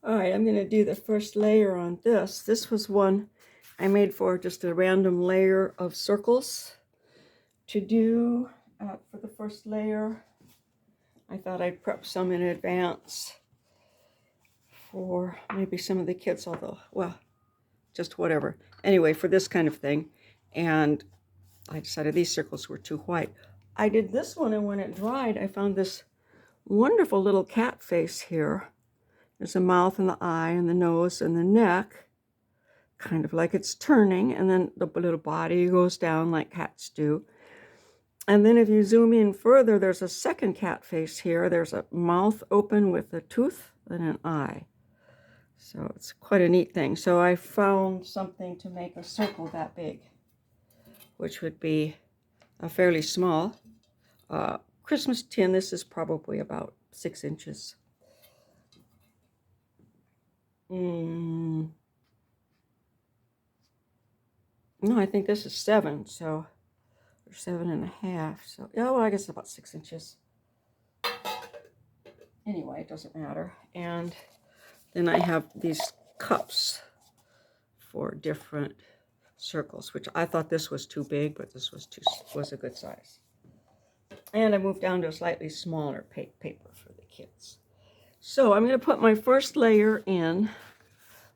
All right, I'm going to do the first layer on this. This was one I made for just a random layer of circles to do for the first layer. I thought I'd prep some in advance for maybe some of the kids, although, well, just whatever. Anyway, for this kind of thing. And I decided these circles were too white. I did this one, and when it dried, I found this wonderful little cat face here. There's a mouth and the eye and the nose and the neck, kind of like it's turning, and then the little body goes down like cats do. And then if you zoom in further, there's a second cat face here. There's a mouth open with a tooth and an eye. So it's quite a neat thing. So I found something to make a circle that big, which would be a fairly small Christmas tin. This is probably about 6 inches. No, I think this is 7, so, or 7.5. So, yeah, well, I guess about 6 inches. Anyway, it doesn't matter. And then I have these cups for different circles, which I thought this was too big, but this was a good size. And I moved down to a slightly smaller paper for the kids. So I'm going to put my first layer in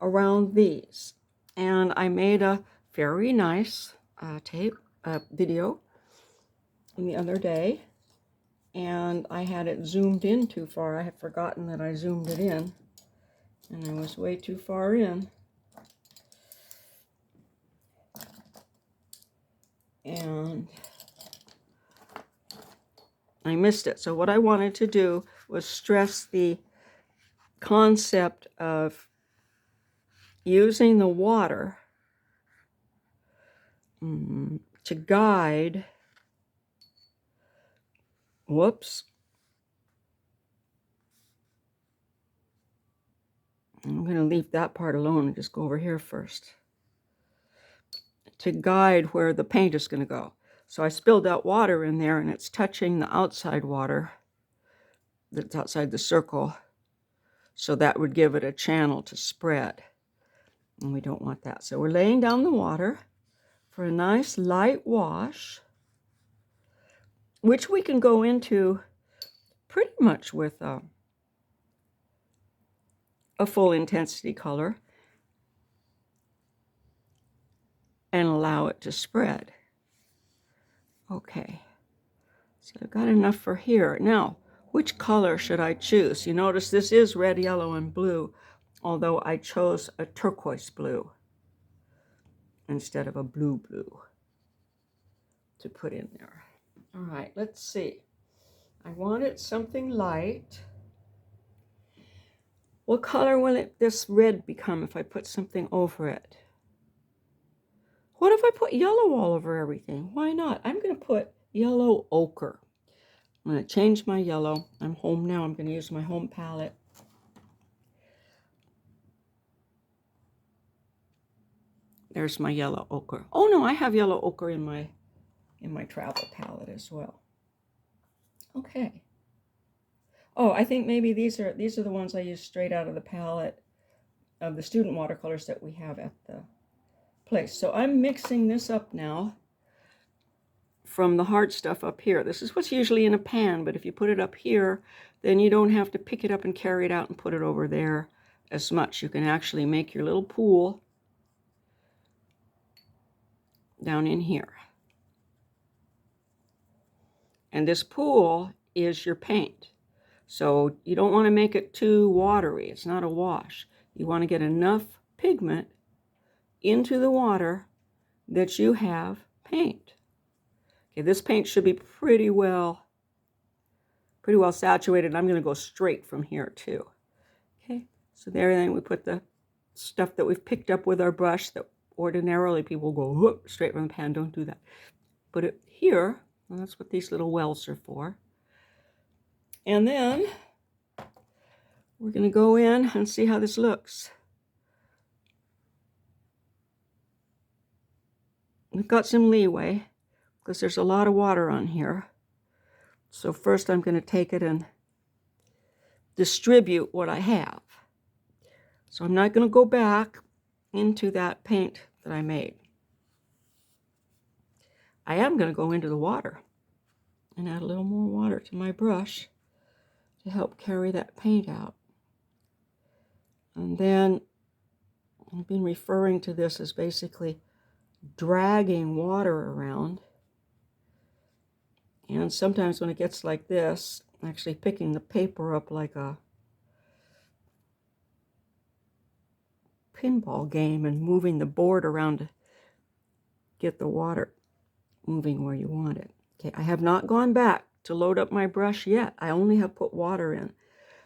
around these. And I made a very nice video the other day. And I had it zoomed in too far. I had forgotten that I zoomed it in. And I was way too far in. And I missed it. So what I wanted to do was stress the concept of using the water to guide, whoops, I'm going to leave that part alone and just go over here first, to guide where the paint is going to go. So I spilled out water in there, and it's touching the outside water that's outside the circle, so that would give it a channel to spread. And we don't want that. So we're laying down the water for a nice light wash, which we can go into pretty much with a full intensity color and allow it to spread. Okay, so I've got enough for here. Now, which color should I choose? You notice this is red, yellow, and blue, although I chose a turquoise blue instead of a blue to put in there. All right, let's see. I wanted something light. What color will this red become if I put something over it? What if I put yellow all over everything? Why not? I'm going to put yellow ochre. I'm going to change my yellow. I'm home now. I'm going to use my home palette. There's my yellow ochre. Oh no, I have yellow ochre in my travel palette as well. Okay. Oh, I think maybe these are the ones I use straight out of the palette of the student watercolors that we have at the place. So I'm mixing this up now from the hard stuff up here. This is what's usually in a pan, but if you put it up here, then you don't have to pick it up and carry it out and put it over there as much. You can actually make your little pool down in here. And this pool is your paint. So you don't want to make it too watery. It's not a wash. You want to get enough pigment into the water that you have paint. Okay, this paint should be pretty well saturated. I'm going to go straight from here too. Okay, so there, then we put the stuff that we've picked up with our brush that ordinarily people go whoop, straight from the pan. Don't do that. Put it here, and that's what these little wells are for. And then we're going to go in and see how this looks. We've got some leeway because there's a lot of water on here. So first I'm going to take it and distribute what I have. So I'm not going to go back into that paint that I made. I am going to go into the water and add a little more water to my brush to help carry that paint out. And then I've been referring to this as basically dragging water around. And sometimes when it gets like this, actually picking the paper up like a pinball game and moving the board around to get the water moving where you want it. Okay, I have not gone back to load up my brush yet. I only have put water in.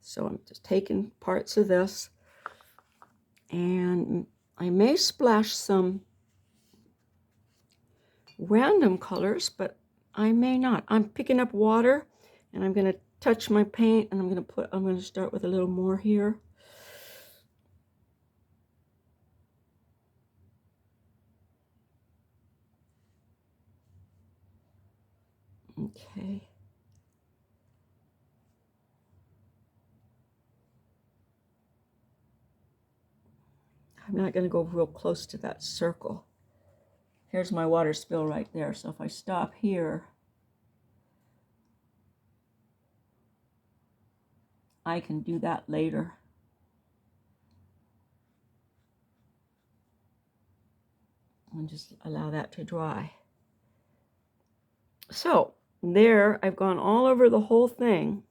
So I'm just taking parts of this, and I may splash some random colors, but I may not. I'm picking up water, and I'm going to touch my paint, and I'm going to start with a little more here. Okay. I'm not going to go real close to that circle. Here's my water spill right there. So if I stop here, I can do that later. And just allow that to dry. So there, I've gone all over the whole thing.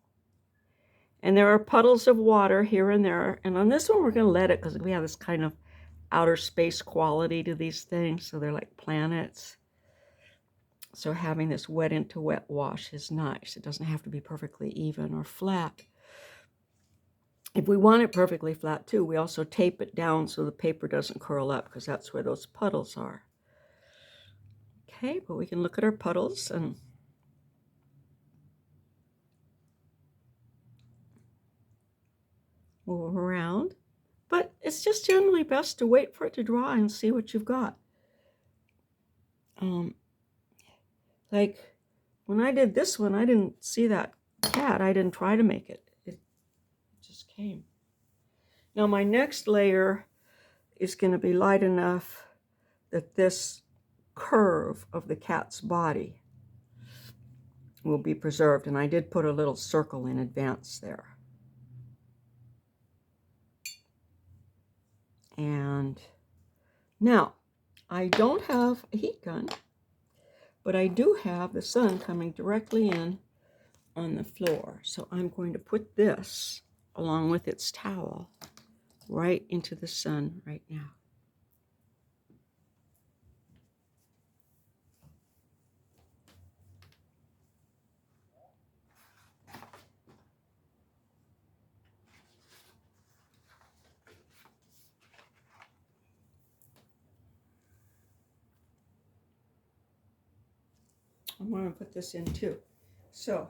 And there are puddles of water here and there. And on this one, we're going to let it because we have this kind of outer space quality to these things. So they're like planets. So having this wet into wet wash is nice. It doesn't have to be perfectly even or flat. If we want it perfectly flat too, we also tape it down so the paper doesn't curl up because that's where those puddles are. Okay, but we can look at our puddles and move around. But it's just generally best to wait for it to dry and see what you've got. Like when I did this one, I didn't see that cat. I didn't try to make it. It just came. Now my next layer is going to be light enough that this curve of the cat's body will be preserved. And I did put a little circle in advance there. And now I don't have a heat gun, but I do have the sun coming directly in on the floor. So I'm going to put this along with its towel right into the sun right now. I'm going to put this in too. So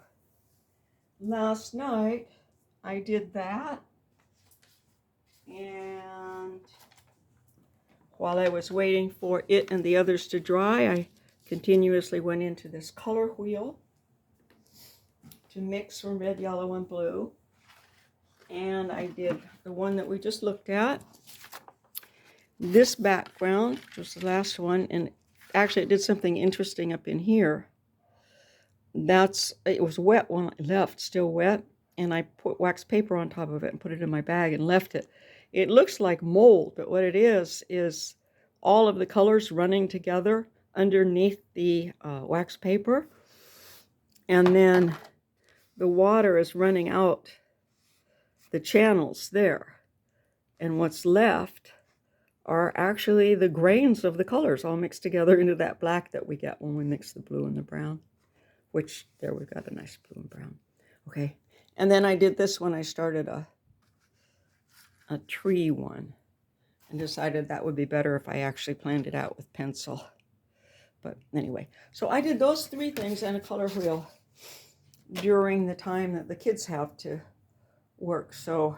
last night I did that, and while I was waiting for it and the others to dry, I continuously went into this color wheel to mix from red, yellow, and blue. And I did the one that we just looked at. This background, which was the last one, and actually it did something interesting up in here. It was wet when I left, still wet, and I put wax paper on top of it and put it in my bag and left it. It looks like mold, but what it is all of the colors running together underneath the wax paper, and then the water is running out the channels there, and what's left are actually the grains of the colors all mixed together into that black that we get when we mix the blue and the brown. Which, there we've got a nice blue and brown. Okay, and then I did this one. I started a tree one and decided that would be better if I actually planned it out with pencil. But anyway, so I did those three things and a color wheel during the time that the kids have to work. So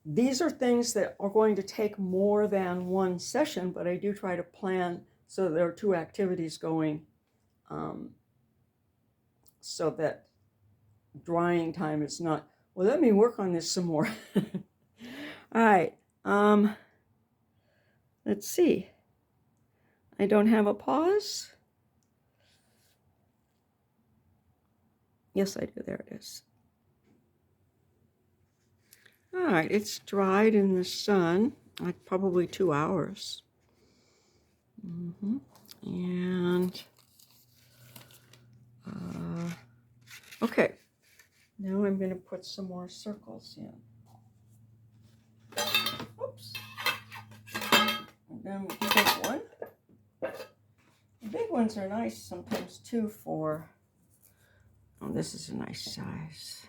these are things that are going to take more than one session, but I do try to plan so there are two activities going, so that drying time is not Well, let me work on this some more. All right. Let's see. I don't have a pause. Yes, I do. There it is. All right. It's dried in the sun, like probably 2 hours. And okay. Now I'm going to put some more circles in. Oops. And then the big one. The big ones are nice sometimes too for, oh, this is a nice size.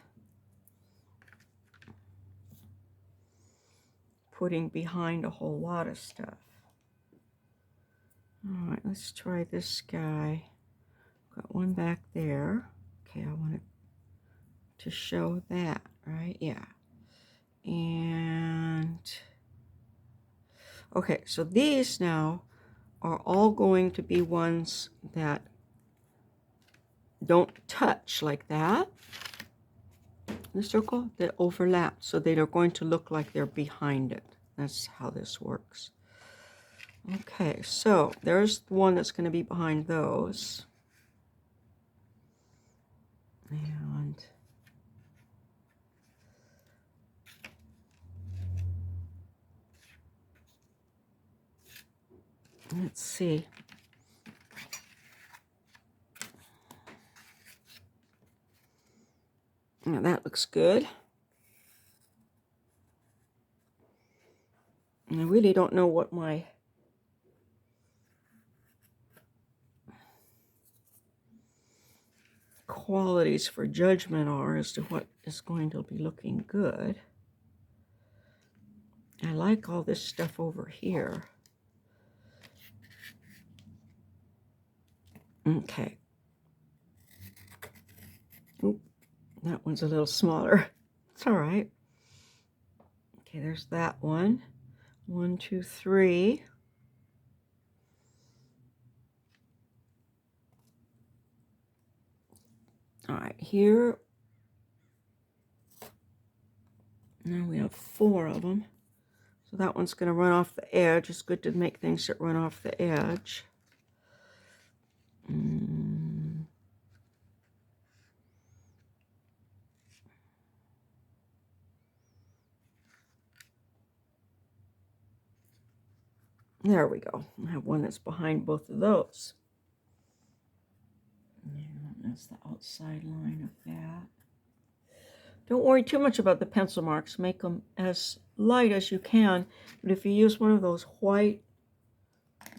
Putting behind a whole lot of stuff. All right, let's try this guy. Got one back there. Okay, I want it to show that, right? Yeah. And okay, so these now are all going to be ones that don't touch like that. The circle that overlap, so they are going to look like they're behind it. That's how this works. Okay, so there's the one that's going to be behind those. And let's see. Now that looks good. And I really don't know what my qualities for judgment are as to what is going to be looking good. I like all this stuff over here. Okay. Oop, that one's a little smaller. It's all right. Okay, there's that one. 1, 2, 3. All right, here. Now we have 4 of them. So that one's going to run off the edge. It's good to make things that run off the edge. There we go. I have one that's behind both of those. And that's the outside line of that. Don't worry too much about the pencil marks. Make them as light as you can. But if you use one of those white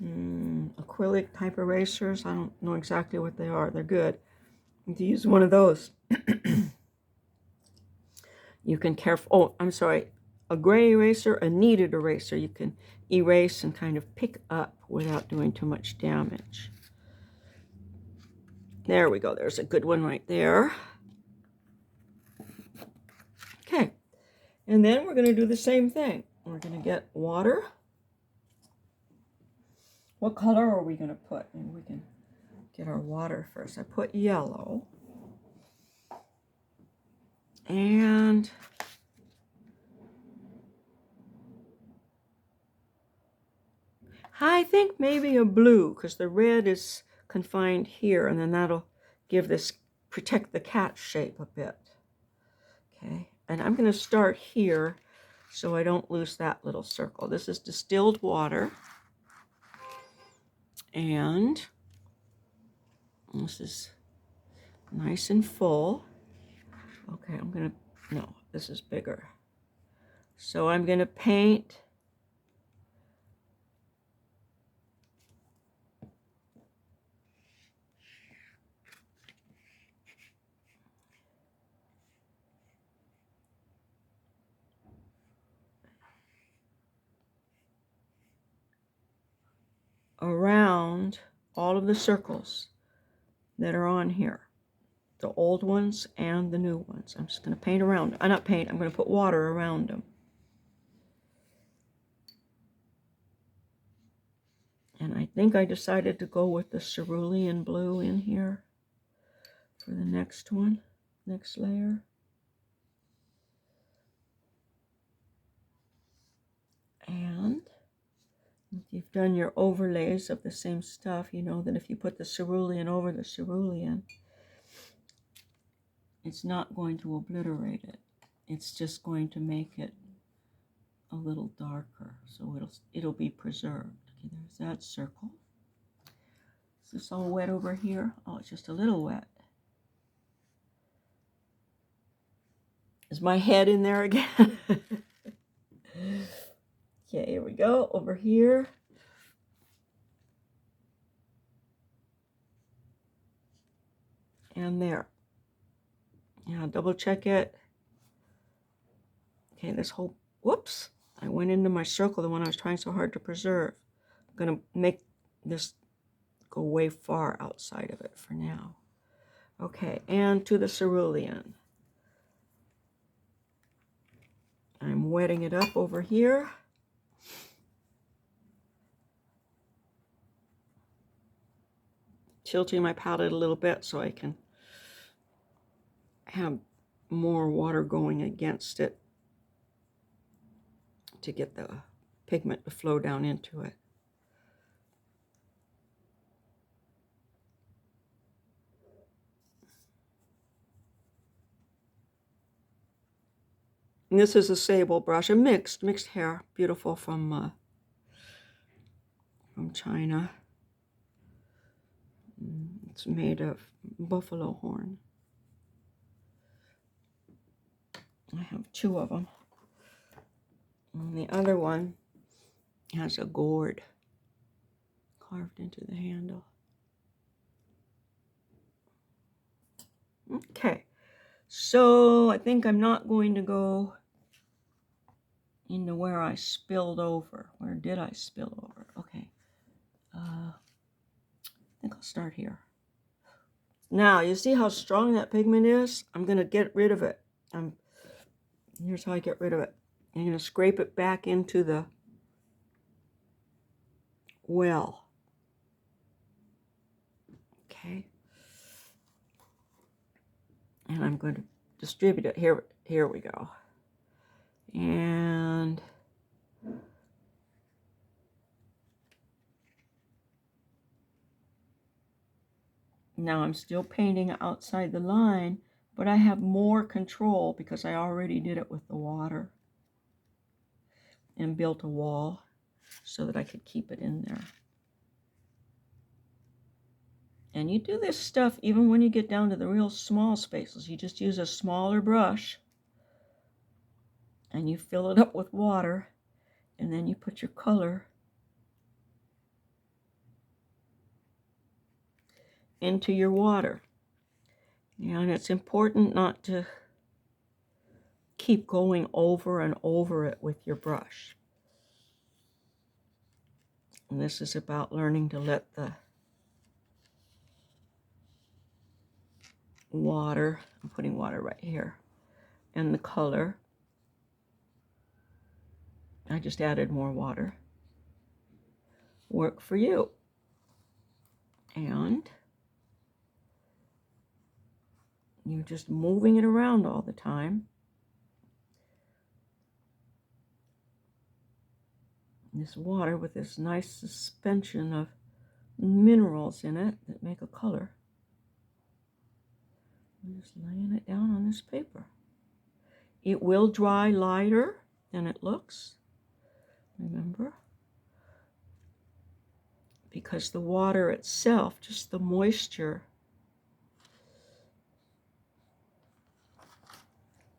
acrylic type erasers, I don't know exactly what they are. They're good. If you use one of those, you can a gray eraser, a kneaded eraser. You can erase and kind of pick up without doing too much damage. There we go. There's a good one right there. Okay. And then we're going to do the same thing. We're going to get water. What color are we going to put? And we can get our water first. I put yellow. And I think maybe a blue, because the red is confined here, and then that'll protect the cat shape a bit. Okay, and I'm going to start here so I don't lose that little circle. This is distilled water, and this is nice and full. Okay, no, this is bigger. So I'm going to paint around all of the circles that are on here, the old ones and the new ones. I'm just going to paint around. I'm going to put water around them. And I think I decided to go with the cerulean blue in here for the next one, next layer. you've done your overlays of the same stuff, you know that if you put the cerulean over the cerulean, it's not going to obliterate it. It's just going to make it a little darker, so it'll be preserved. Okay, there's that circle. Is this all wet over here? Oh, it's just a little wet. Is my head in there again? Okay, here we go, over here. And there. Yeah, double check it. Okay, this whole, whoops, I went into my circle, the one I was trying so hard to preserve. I'm going to make this go way far outside of it for now. Okay, and to the cerulean. I'm wetting it up over here. Tilting my palette a little bit so I can have more water going against it to get the pigment to flow down into it. And this is a sable brush, a mixed hair, beautiful from China. It's made of buffalo horn. I have two of them. And the other one has a gourd carved into the handle. Okay, so I think I'm not going to go into where I spilled over. Where did I spill over? Okay. I think I'll start here. Now, you see how strong that pigment is? I'm going to get rid of it. Here's how I get rid of it. I'm going to scrape it back into the well. Okay. And I'm going to distribute it. Here we go. And now I'm still painting outside the line, but I have more control because I already did it with the water and built a wall so that I could keep it in there. And you do this stuff even when you get down to the real small spaces. You just use a smaller brush and you fill it up with water, and then you put your color into your water. And it's important not to keep going over and over it with your brush. And this is about learning to let the water, I'm putting water right here, and the color, I just added more water, work for you. And you're just moving it around all the time. This water with this nice suspension of minerals in it that make a color. I'm just laying it down on this paper. It will dry lighter than it looks, remember? Because the water itself, just the moisture,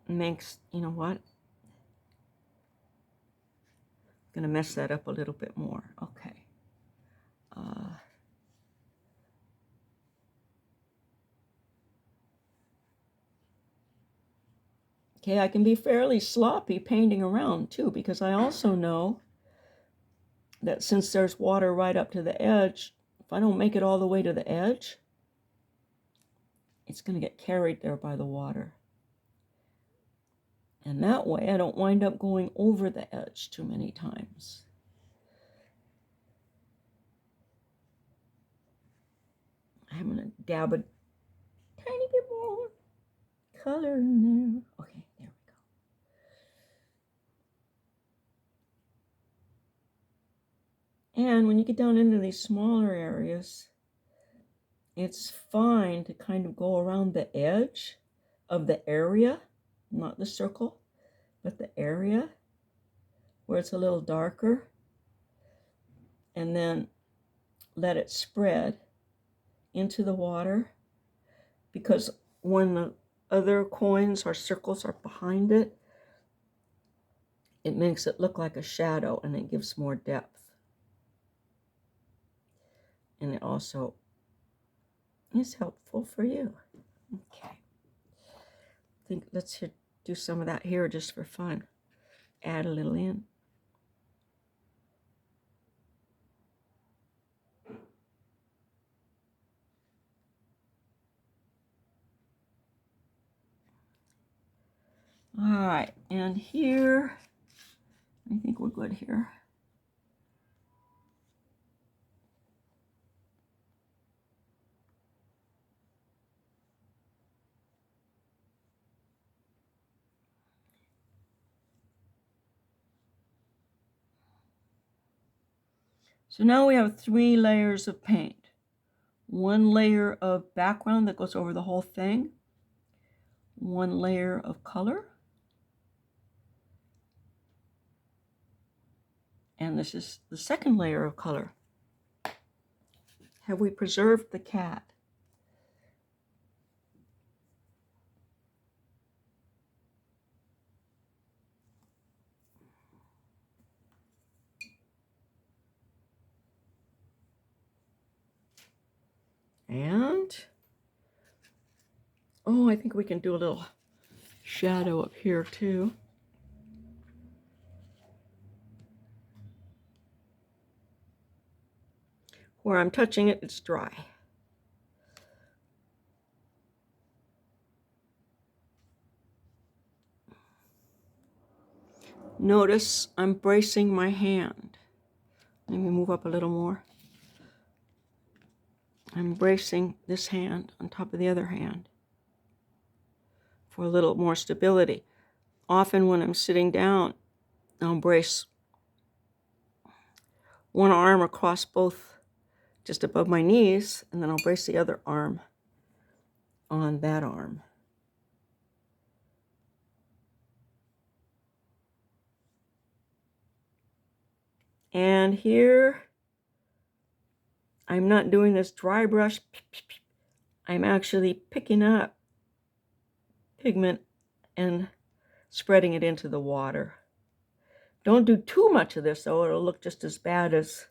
makes, you know what? I'm going to mess that up a little bit more. Okay. Okay, I can be fairly sloppy painting around too, because I also know that since there's water right up to the edge, if I don't make it all the way to the edge, it's going to get carried there by the water. And that way I don't wind up going over the edge too many times. I'm going to dab a tiny bit more color in there. Okay, there we And when you get down into these smaller areas, it's fine to kind of go around the edge of the area, not the circle, but the area where it's a little darker, and then let it spread into the water, because when the other coins or circles are behind it, it makes it look like a shadow and it gives more depth. And it also is helpful for you. Okay. I think let's do some of that here just for fun. Add a little in. All right, and here, I think we're good here. So now we have 3 layers of paint. 1 layer of background that goes over the whole thing. 1 layer of color. And this is the 2nd layer of color. Have we preserved the cat? And, oh, I think we can do a little shadow up here too. Where I'm touching it, it's dry. Notice I'm bracing my hand. Let me move up a little more. I'm bracing this hand on top of the other hand for a little more stability. Often when I'm sitting down, I'll brace one arm across both, just above my knees, and then I'll brace the other arm on that arm. And here, I'm not doing this dry brush. I'm actually picking up pigment and spreading it into the water. Don't do too much of this, though. It'll look just as bad as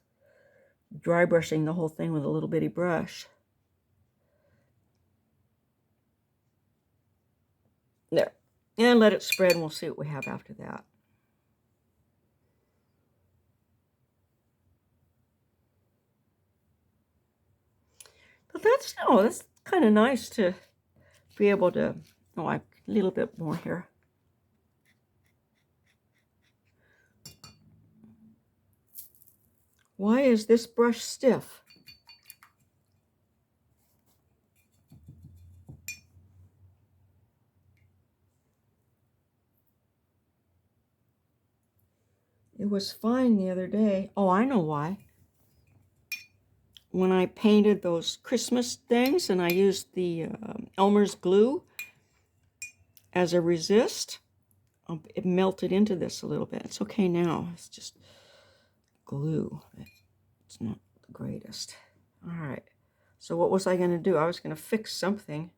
dry brushing the whole thing with a little bitty brush. There. And let it spread, and we'll see what we have after that. But that's kind of nice to be able to, a little bit more here. Why is this brush stiff? It was fine the other day. Oh, I know why. When I painted those Christmas things and I used the Elmer's glue as a resist, it melted into this a little bit. It's okay now. It's just glue. It's not the greatest. All right. So what was I going to do? I was going to fix something.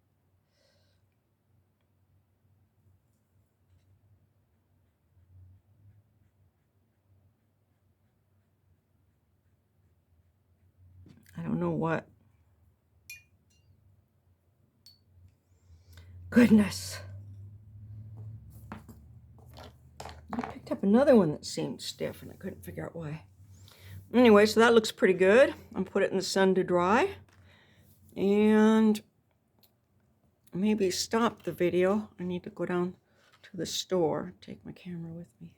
I don't know what. Goodness. I picked up another one that seemed stiff and I couldn't figure out why. Anyway, so that looks pretty good. I'm put it in the sun to dry. And maybe stop the video. I need to go down to the store, take my camera with me.